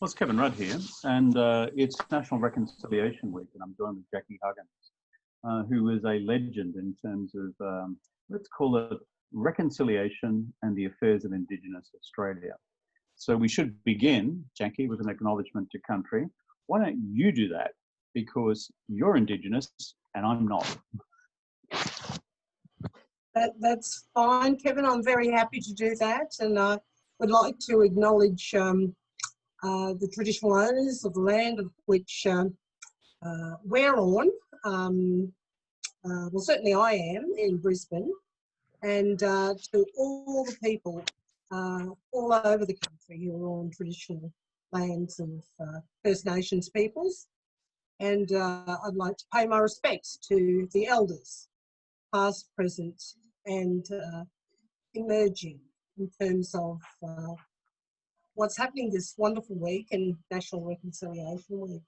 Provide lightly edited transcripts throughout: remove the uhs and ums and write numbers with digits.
Well, it's Kevin Rudd here, and it's National Reconciliation Week, and I'm joined with Jackie Huggins, who is a legend in terms of, let's call it reconciliation and the affairs of Indigenous Australia. So we should begin, Jackie, with an acknowledgement to country. Why don't you do that? Because you're Indigenous and I'm not. That's fine, Kevin. I'm very happy to do that, and I would like to acknowledge the traditional owners of the land of which we're on. Well, certainly I am in Brisbane, and to all the people all over the country who are on traditional lands of First Nations peoples. And I'd like to pay my respects to the elders, past, present, and emerging in terms of what's happening this wonderful week in National Reconciliation Week.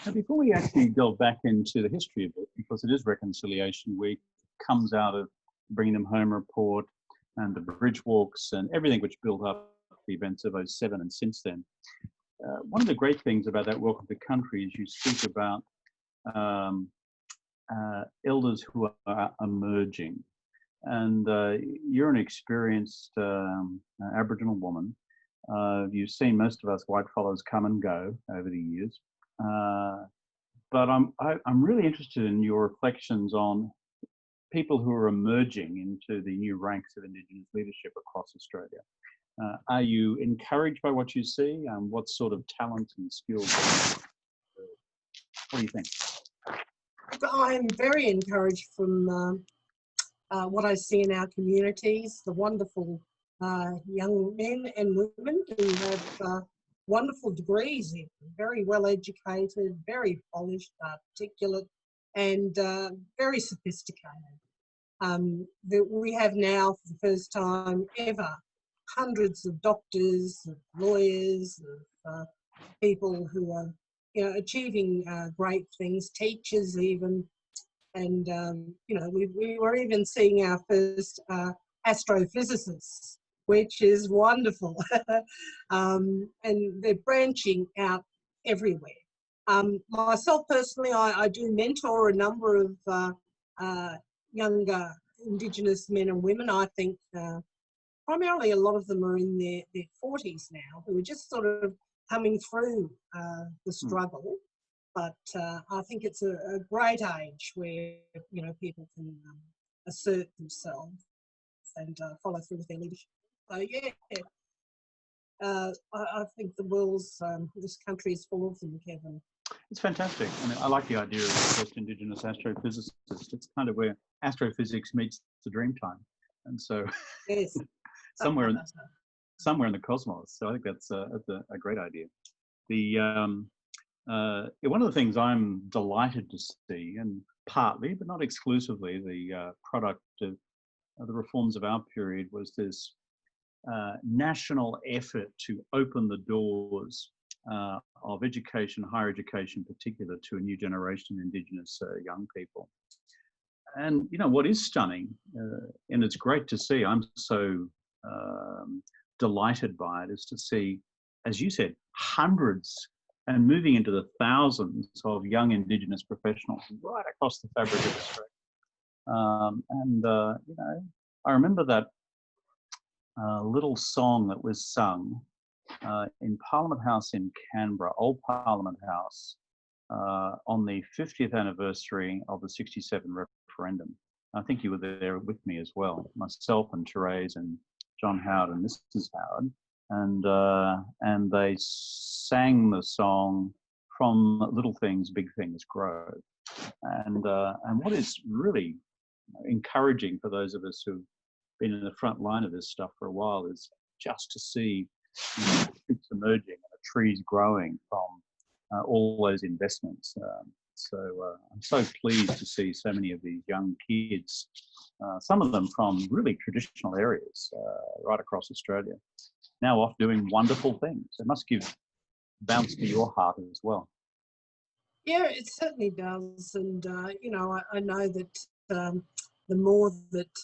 Now, before we actually delve back into the history of it, because it is Reconciliation Week, it comes out of the Bringing Them Home report and the bridge walks and everything which built up the events of '07 and since then. One of the great things about that Welcome to Country is you speak about elders who are emerging. And you're an experienced Aboriginal woman. You've seen most of us white fellows come and go over the years. But I'm really interested in your reflections on people who are emerging into the new ranks of Indigenous leadership across Australia. Are you encouraged by what you see? What sort of talent and skills? What do you think? I'm very encouraged from what I see in our communities, the wonderful young men and women who have wonderful degrees, very well educated, very polished, articulate, and very sophisticated. That we have now, for the first time ever, hundreds of doctors, of lawyers, of people who are achieving great things, teachers even. And, we were even seeing our first astrophysicists, which is wonderful. And they're branching out everywhere. Myself personally, I do mentor a number of younger Indigenous men and women. I think primarily a lot of them are in their 40s now, who are just sort of coming through the struggle. But I think it's a great age where, people can assert themselves and follow through with their leadership. So, I think the world's, this country is full of them, Kevin. It's fantastic. I mean, I like the idea of the first Indigenous astrophysicist. It's kind of where astrophysics meets the dream time. And so yes. somewhere in the cosmos. So I think that's a great idea. One of the things I'm delighted to see, and partly, but not exclusively, the product of the reforms of our period was this national effort to open the doors of education, higher education in particular, to a new generation of Indigenous young people. And, what is stunning, and it's great to see, I'm so delighted by it, is to see, as you said, hundreds and moving into the thousands of young Indigenous professionals right across the fabric of Australia. I remember that little song that was sung in Parliament House in Canberra, Old Parliament House, on the 50th anniversary of the '67 referendum. I think you were there with me as well, myself and Therese and John Howard and Mrs. Howard. And they sang the song From Little Things, Big Things Grow. And what is really encouraging for those of us who've been in the front line of this stuff for a while is just to see fruits emerging and the trees growing from all those investments. So I'm so pleased to see so many of these young kids, some of them from really traditional areas right across Australia, now off doing wonderful things. It must give bounce to your heart as well. Yeah, it certainly does. And, I know that the more that,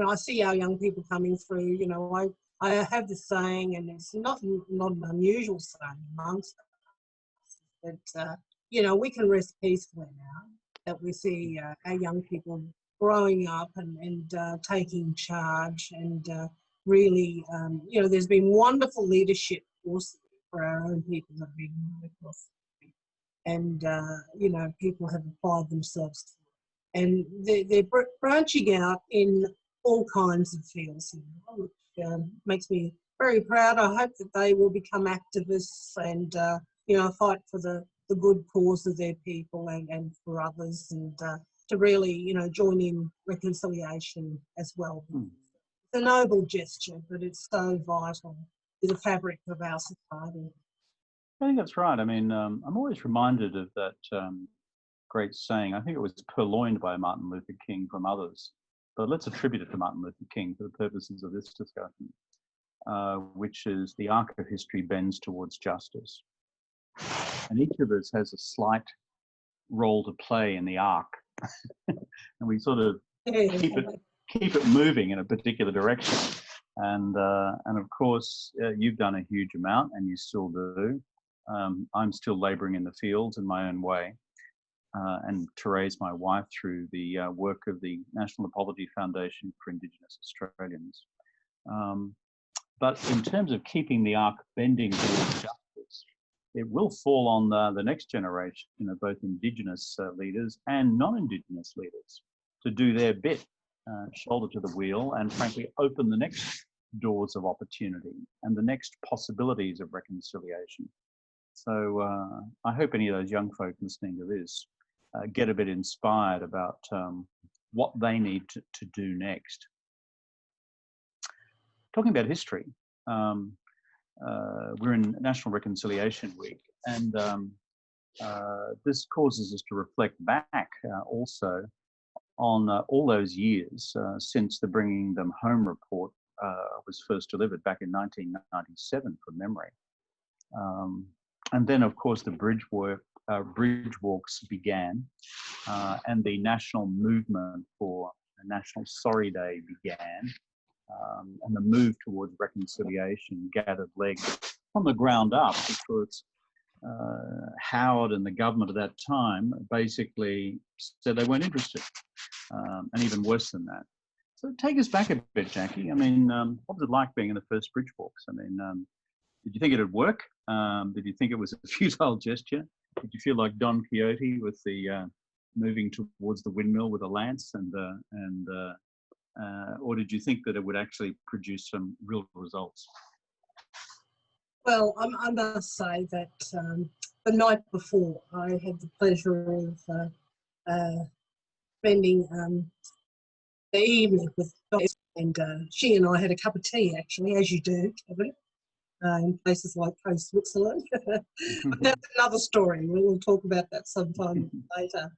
I see our young people coming through, I have this saying, and it's not an unusual saying amongst us, that, you know, we can rest peacefully now that we see our young people growing up and taking charge and really, you know, there's been wonderful leadership courses for our own people that have been right across the country. And, you know, people have applied themselves to it. And they're branching out in all kinds of fields now, which makes me very proud. I hope that they will become activists and, you know, fight for the good cause of their people and for others, and to really, you know, join in reconciliation as well. It's a noble gesture, but it's so vital to the fabric of our society. I think that's right. I mean, I'm always reminded of that great saying. I think it was purloined by Martin Luther King from others, but let's attribute it to Martin Luther King for the purposes of this discussion, which is the arc of history bends towards justice. And each of us has a slight role to play in the arc. And we sort of keep it moving in a particular direction. And of course, you've done a huge amount, and you still do. I'm still labouring in the fields in my own way, and Therese, my wife, through the work of the National Apology Foundation for Indigenous Australians. But in terms of keeping the arc bending towards justice, it will fall on the next generation of both Indigenous leaders and non-Indigenous leaders to do their bit, shoulder to the wheel, and frankly open the next doors of opportunity and the next possibilities of reconciliation. So I hope any of those young folk listening to this get a bit inspired about what they need to do next. Talking about history, we're in National Reconciliation Week, and this causes us to reflect back also on all those years since the Bringing Them Home report was first delivered back in 1997 from memory. And then, of course, the bridge walks began, and the national movement for a National Sorry Day began, and the move towards reconciliation gathered legs from the ground up, because Howard and the government at that time basically said they weren't interested, and even worse than that. So take us back a bit, Jackie. I mean, what was it like being in the first bridge walks? I mean, did you think it'd work? Did you think it was a futile gesture? Did you feel like Don Quixote with the moving towards the windmill with a lance, or did you think that it would actually produce some real results? Well, I must say that the night before, I had the pleasure of spending the evening with Doris, and she and I had a cup of tea, actually, as you do, Kevin, in places like Coast Switzerland. But that's another story. We'll talk about that sometime later.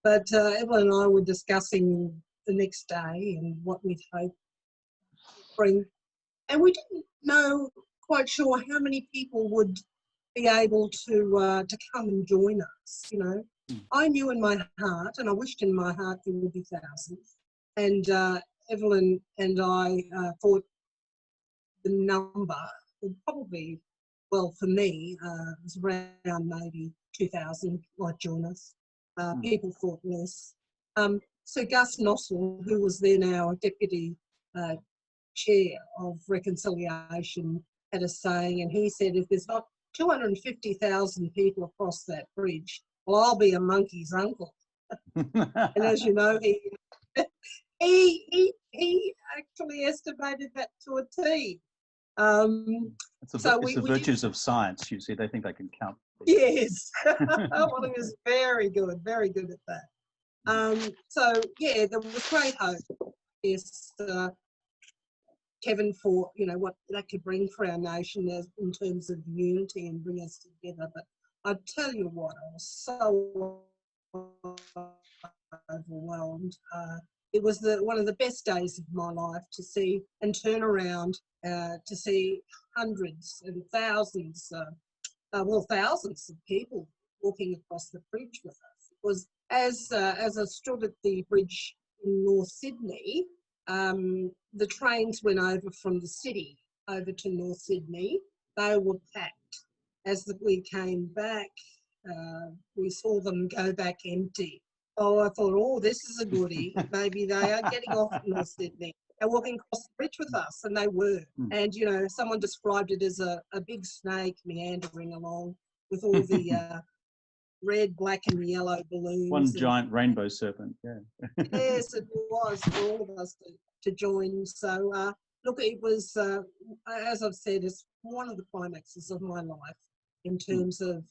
But Evelyn and I were discussing the next day and what we'd hope to bring. And we didn't know quite sure how many people would be able to come and join us, you know. I knew in my heart, and I wished in my heart there would be thousands. And Evelyn and I thought the number would probably, well, for me, it was around maybe 2,000 might join us. People thought less. So Gus Nossel, who was then our deputy chair of reconciliation, had a saying, and he said, if there's not 250,000 people across that bridge, well, I'll be a monkey's uncle. And as you know, he actually estimated that to a T. It's the virtues of science, you see. They think they can count. Yes. Well, he was very good at that. So, yeah, there was great hope. Yes, Kevin, for, you know, what that could bring for our nation in terms of unity and bring us together. But I tell you what, I was so overwhelmed. It was one of the best days of my life to see and turn around to see hundreds and thousands, thousands of people walking across the bridge with us. It was as I stood at the bridge in North Sydney. The trains went over from the city over to North Sydney, they were packed. As we came back, we saw them go back empty. Oh, I thought, oh, this is a goodie. Maybe they are getting off at North Sydney. They're walking across the bridge with us, and they were. And, you know, someone described it as a big snake meandering along with all the red, black and yellow balloons. One giant rainbow serpent, yeah. Yes, it was for all of us to join. So, look, it was, as I've said, it's one of the climaxes of my life in terms of,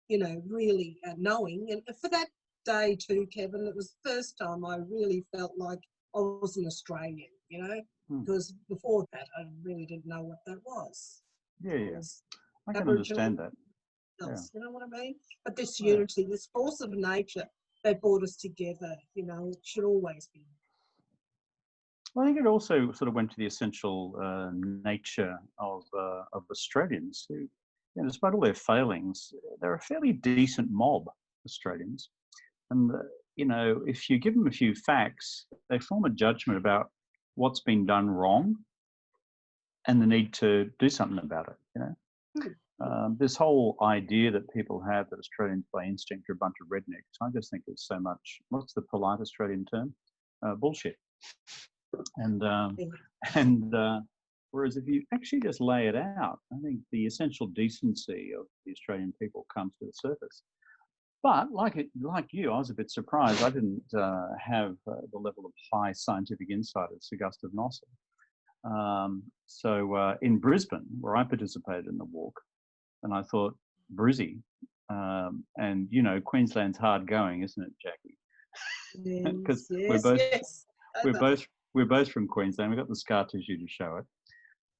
you know, really knowing. And for that day too, Kevin, it was the first time I really felt like I was an Australian, you know, because before that I really didn't know what that was. Yeah. I can understand that. Yeah. You know what I mean? But this unity, this force of nature that brought us together, you know, it should always be. Well, I think it also sort of went to the essential nature of Australians who, you know, despite all their failings, they're a fairly decent mob, Australians. And, you know, if you give them a few facts, they form a judgment about what's been done wrong and the need to do something about it, you know. This whole idea that people have that Australians by instinct are a bunch of rednecks, I just think it's so much, what's the polite Australian term? Bullshit. And whereas if you actually just lay it out, I think the essential decency of the Australian people comes to the surface. But like you, I was a bit surprised. I didn't have the level of high scientific insight as Sir Gustav Nossel. So in Brisbane, where I participated in the walk, and I thought, Brizzy, and you know, Queensland's hard going, isn't it, Jackie? Because we're both from Queensland. We've got the scar tissue to show it.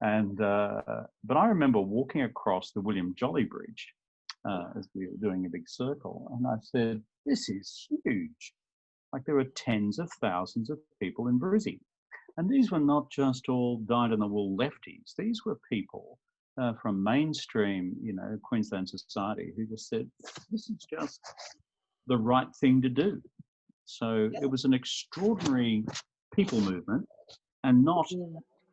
And but I remember walking across the William Jolly Bridge as we were doing a big circle, and I said, "This is huge! Like there were tens of thousands of people in Brizzy, and these were not just all dyed-in-the-wool lefties. These were people from mainstream, you know, Queensland society who just said, this is just the right thing to do." So it was an extraordinary people movement, and not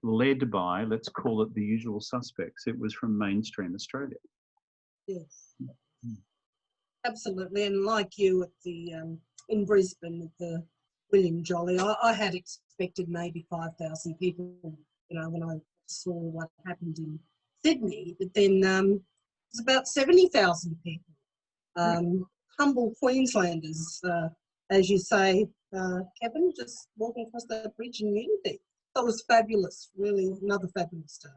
led by, let's call it, the usual suspects. It was from mainstream Australia. Yes, absolutely. And like you at the in Brisbane at the William Jolly, I had expected maybe 5,000 people, you know, when I saw what happened in Sydney, but then it was about 70,000 people. Humble Queenslanders, as you say, Kevin, just walking across that bridge in unity. That was fabulous, really, another fabulous day.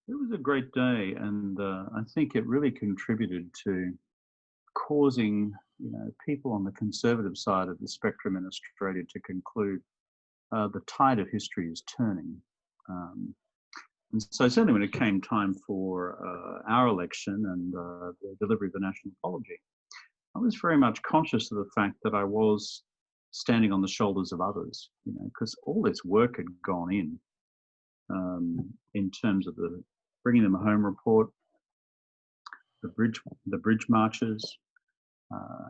It was a great day, and I think it really contributed to causing, you know, people on the conservative side of the spectrum in Australia to conclude the tide of history is turning. And so certainly when it came time for our election and the delivery of the national apology, I was very much conscious of the fact that I was standing on the shoulders of others, you know, because all this work had gone in terms of the bringing them a home report, the bridge marches,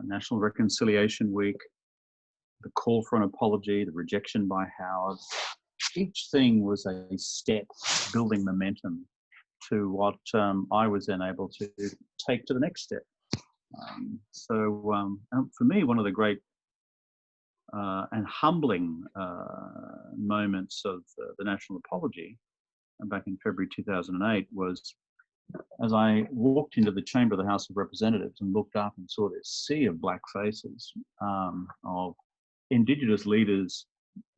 National Reconciliation Week, the call for an apology, the rejection by Howard. Each thing was a step building momentum to what I was then able to take to the next step. So for me, one of the great and humbling moments of the national apology back in February 2008 was as I walked into the chamber of the House of Representatives and looked up and saw this sea of black faces of Indigenous leaders,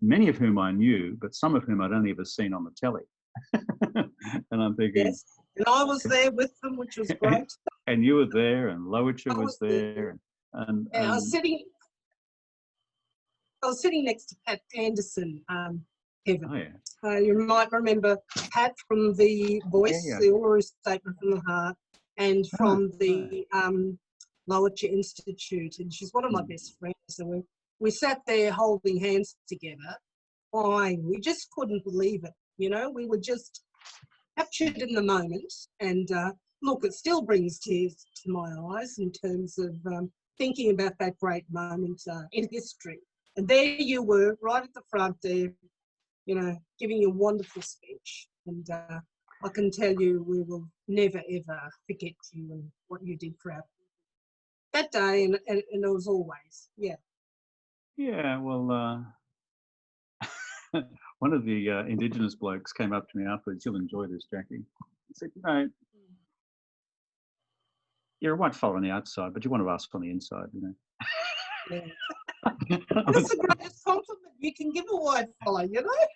many of whom I knew, but some of whom I'd only ever seen on the telly. And I'm thinking... Yes, and I was there with them, which was great. And you were there, and Lowicha was there. And I was sitting next to Pat Anderson, Kevin. Oh, yeah. You might remember Pat from The Voice, the Uluru Statement from the Heart, and from the Lowicha Institute, and she's one of my best friends. So we sat there holding hands together, crying. We just couldn't believe it. You know, we were just captured in the moment. And look, it still brings tears to my eyes in terms of thinking about that great moment in history. And there you were, right at the front there, you know, giving a wonderful speech. And I can tell you, we will never, ever forget you and what you did for our that day, and it was always, yeah. Yeah, well, one of the Indigenous blokes came up to me afterwards. You'll enjoy this, Jackie. He said, "You know, you're a white fella on the outside, but you want to ask on the inside, you know." Yeah. I That's was the greatest compliment you can give a white fella, you know?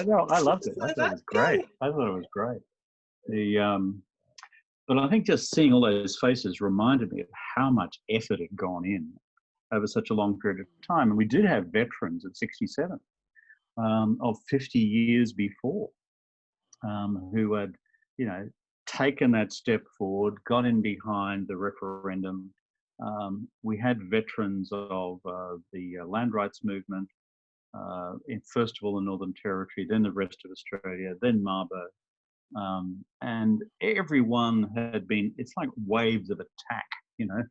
no, I loved it. I So thought it was okay. great. I thought it was great. But I think just seeing all those faces reminded me of how much effort had gone in over such a long period of time. And we did have veterans at 67 of 50 years before who had, you know, taken that step forward, got in behind the referendum. We had veterans of the land rights movement, first of all the Northern Territory, then the rest of Australia, then Marbo. And everyone had been, it's like waves of attack, you know,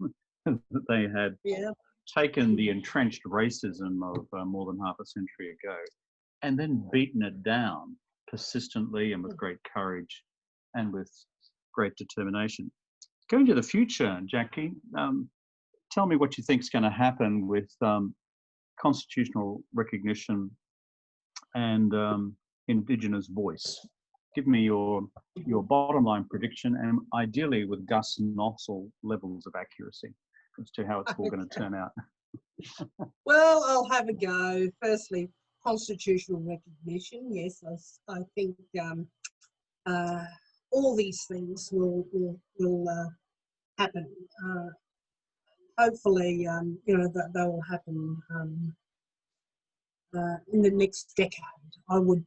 that they had Yeah. taken the entrenched racism of more than half a century ago and then beaten it down persistently and with great courage and with great determination. Going to the future, Jackie, tell me what you think is going to happen with constitutional recognition and Indigenous voice. Give me your bottom line prediction, and ideally with Gus Nossel levels of accuracy as to how it's all going to turn out. Well, I'll have a go. Firstly, constitutional recognition. Yes, I think all these things will happen. Hopefully, you know, that they will happen in the next decade. I would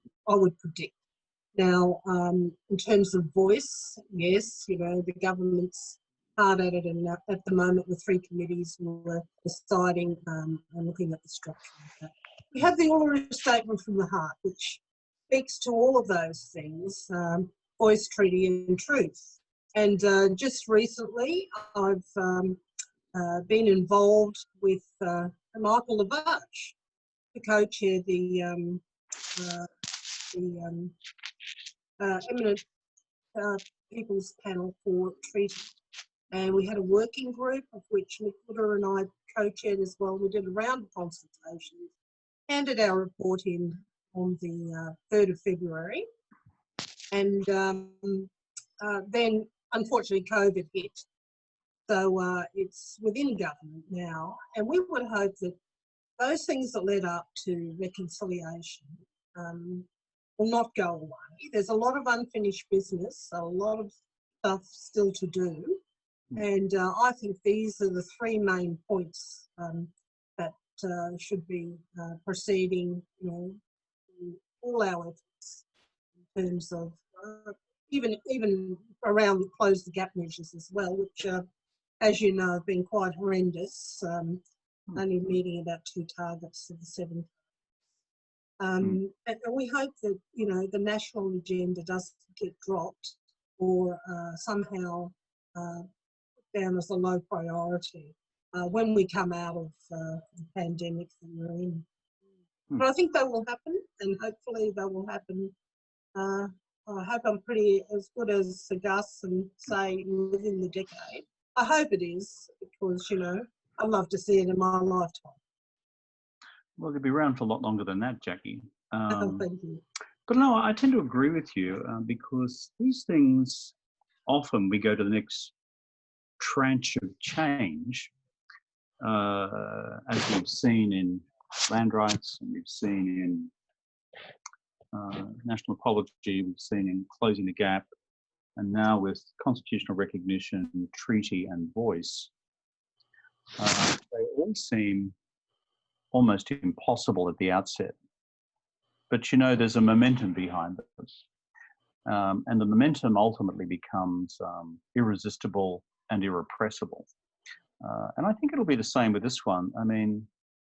predict. Now, in terms of voice, yes, you know, the government's hard at it, and at the moment the three committees were deciding and looking at the structure of that. We have the Uluru Statement from the Heart, which speaks to all of those things, voice, treaty and truth. And just recently I've been involved with Michael Lavarch to co-chair the eminent people's panel for treaty. And we had a working group of which Nick Woodder and I co-chaired as well. We did a round of consultations, handed our report in on the 3rd of February. And then unfortunately COVID hit. So it's within government now. And we would hope that those things that led up to reconciliation will not go away. There's a lot of unfinished business, so a lot of stuff still to do. And I think these are the three main points that should be proceeding, you know, all our efforts in terms of even around close the gap measures as well, which, as you know, have been quite horrendous, only meeting about 2 targets of the 7. And we hope that, you know, the national agenda doesn't get dropped or somehow down as a low priority when we come out of the pandemic that we're in. But I think they will happen, and hopefully they will happen. I hope I'm pretty as good as Gus and say within the decade. I hope it is, because, you know, I'd love to see it in my lifetime. Well, they'll be around for a lot longer than that, Jackie. Thank you. But no, I tend to agree with you because these things, often we go to the next tranche of change, as we've seen in land rights, and we've seen in national apology, we've seen in closing the gap, and now with constitutional recognition, treaty and voice, they all seem almost impossible at the outset. But you know, there's a momentum behind this. And the momentum ultimately becomes irresistible and irrepressible. And I think it'll be the same with this one. I mean,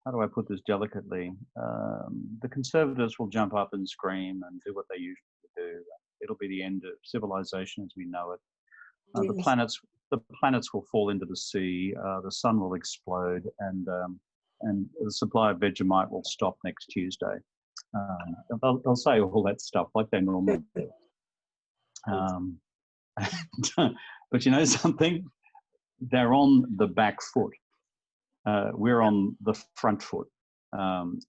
how do I put this delicately? The Conservatives will jump up and scream and do what they usually do. It'll be the end of civilization as we know it. Yes. The planets will fall into the sea. The sun will explode, and the supply of Vegemite will stop next Tuesday. They'll say all that stuff like they normally do. Um, but you know something? They're on the back foot. We're on the front foot. And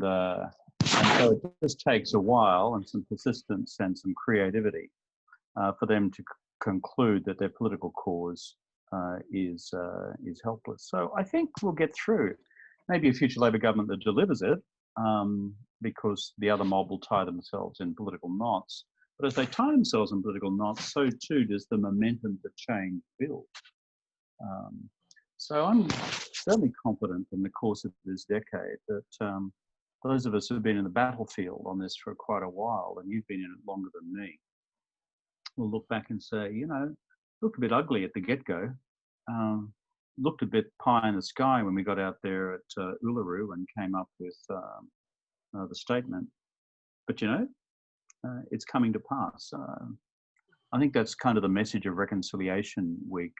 so it just takes a while and some persistence and some creativity for them to conclude that their political cause is helpless. So I think we'll get through. Maybe a future Labor government that delivers it, because the other mob will tie themselves in political knots. But as they tie themselves in political knots, so too does the momentum for change build. So I'm certainly confident in the course of this decade that those of us who have been in the battlefield on this for quite a while, and you've been in it longer than me, will look back and say, you know, looked a bit ugly at the get-go, looked a bit pie in the sky when we got out there at Uluru and came up with the statement. But, you know, it's coming to pass. I think that's kind of the message of Reconciliation Week,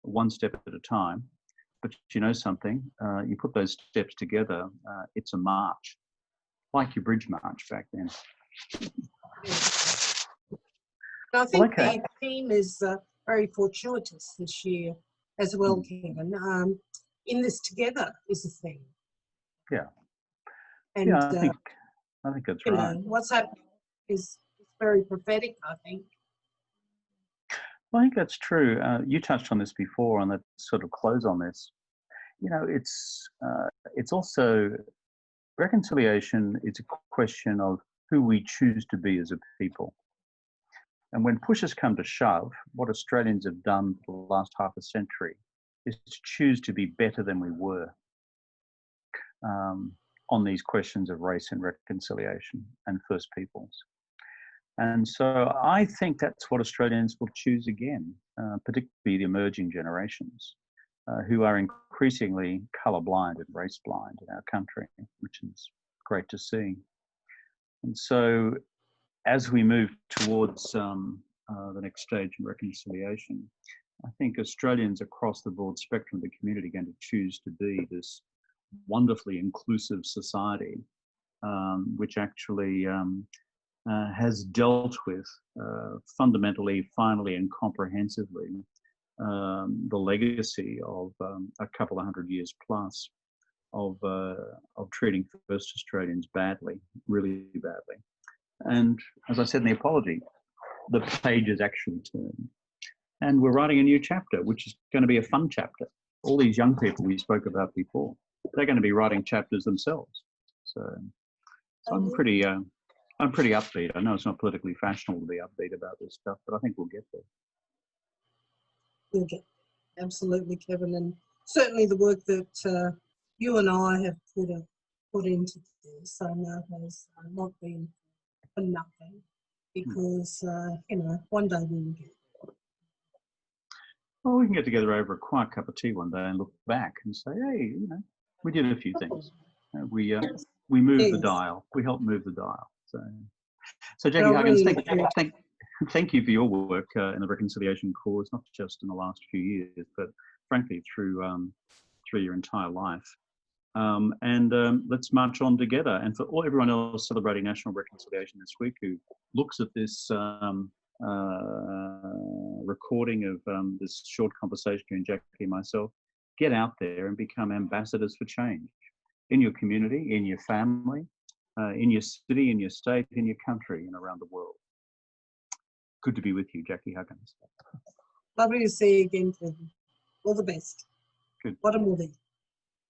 one step at a time. But you know something, you put those steps together, it's a march, like your bridge march back then. I think the theme is very fortuitous this year as well, Kevin. In this together is the theme. Yeah. And yeah, I think that's you right. know, what's happening is very prophetic, I think. Well, I think that's true. You touched on this before, and let's sort of close on this. You know, it's also reconciliation. It's a question of who we choose to be as a people. And when pushes come to shove, what Australians have done for the last half a century is to choose to be better than we were on these questions of race and reconciliation and First Peoples. And so I think that's what Australians will choose again, particularly the emerging generations, who are increasingly colourblind and race blind in our country, which is great to see. And so as we move towards the next stage in reconciliation, I think Australians across the broad spectrum of the community are going to choose to be this wonderfully inclusive society, which actually has dealt with fundamentally, finally, and comprehensively the legacy of a couple of hundred years plus of treating First Australians badly, really badly. And as I said in the apology, the page is actually turned. And we're writing a new chapter, which is going to be a fun chapter. All these young people we spoke about before, they're going to be writing chapters themselves. So I'm pretty upbeat. I know it's not politically fashionable to be upbeat about this stuff, but I think we'll get there. We'll get there. Absolutely, Kevin. And certainly the work that you and I have put into this, I know has not been for nothing, because you know, one day we will get there. Well, we can get together over a quiet cup of tea one day and look back and say, hey, you know, we did a few things. We moved the dial. We helped move the dial. So Jackie Huggins, thank you for your work in the reconciliation cause, not just in the last few years, but frankly through your entire life. Let's march on together. And for everyone else celebrating National Reconciliation this week who looks at this recording of this short conversation between Jackie and myself, get out there and become ambassadors for change in your community, in your family, in your city, in your state, in your country, and around the world. Good to be with you, Jackie Huggins. Lovely to see you again, Kevin. All the best. Good. What a movie.